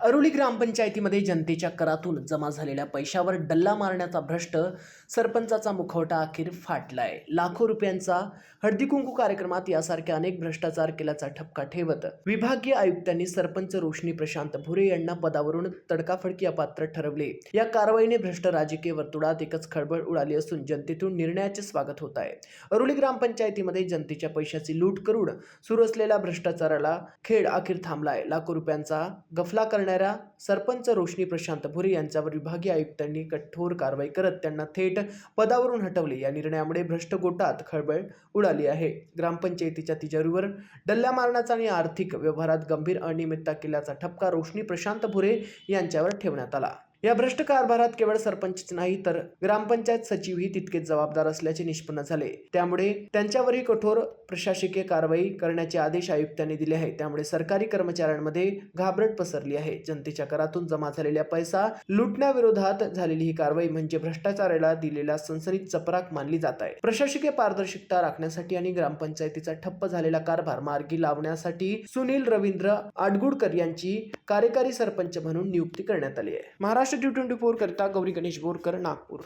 अरुली ग्रामपंचायतीमध्ये जनतेच्या करातून जमा झालेल्या पैशावर डल्ला मारण्याचा भ्रष्ट सरपंचाचा मुखवटा अखेर फाटलाय। लाखो रुपयांचा हळदी कुंकू कार्यक्रमात यासारख्या अनेक भ्रष्टाचार केल्याचा ठपका ठेवत विभागीय आयुक्तांनी सरपंच रोशनी प्रशांत भुरे यांना पदावरून तडकाफडकी अपात्र ठरवले। या कारवाईने भ्रष्ट राजकीय वर्तुळात एकच खळबळ उडाली असून जनतेतून निर्णयाचे स्वागत होत आहे। अरुली ग्रामपंचायतीमध्ये जनतेच्या पैशाची लूट करून सुरू असलेल्या भ्रष्टाचाराला खेळ अखेर थांबलाय। लाखो रुपयांचा गफला करणाऱ्या सरपंच रोशनी प्रशांत भुरे यांच्यावर विभागीय आयुक्तांनी कठोर कारवाई करत त्यांना थेट पदावरून हटवले। या निर्णयामुळे भ्रष्ट गोटात खळबळ उडाली आहे। ग्रामपंचायतीच्या तिजोरीवर डल्ला मारण्याचा आणि आर्थिक व्यवहारात गंभीर अनियमितता केल्याचा ठपका रोशनी प्रशांत भुरे यांच्यावर ठेवण्यात आला। या भ्रष्ट कारभारात केवळ सरपंचच नाही तर ग्रामपंचायत सचिवही तितकेच जबाबदार असल्याचे निष्पन्न झाले। त्यामुळे त्यांच्यावरही कठोर प्रशासकीय कारवाई करण्याचे आदेश आयुक्तांनी दिले आहेत। त्यामुळे सरकारी कर्मचाऱ्यांमध्ये घाबरट पसरली आहे। जनतेच्या करातून जमा झालेला पैसा लुटण्याविरोधात झालेली ही कारवाई म्हणजे भ्रष्टाचाराला दिलेला सनसनीत चपराक मानली जात आहे। प्रशासकीय पारदर्शकता राखण्यासाठी आणि ग्रामपंचायतीचा ठप्प झालेला कारभार मार्गी लावण्यासाठी सुनील रवींद्र आडगुडकर यांची कार्यकारी सरपंच म्हणून नियुक्ती करण्यात आली आहे। महाराष्ट्र T24 करता गौरी गणेश बोरकर, नागपूर।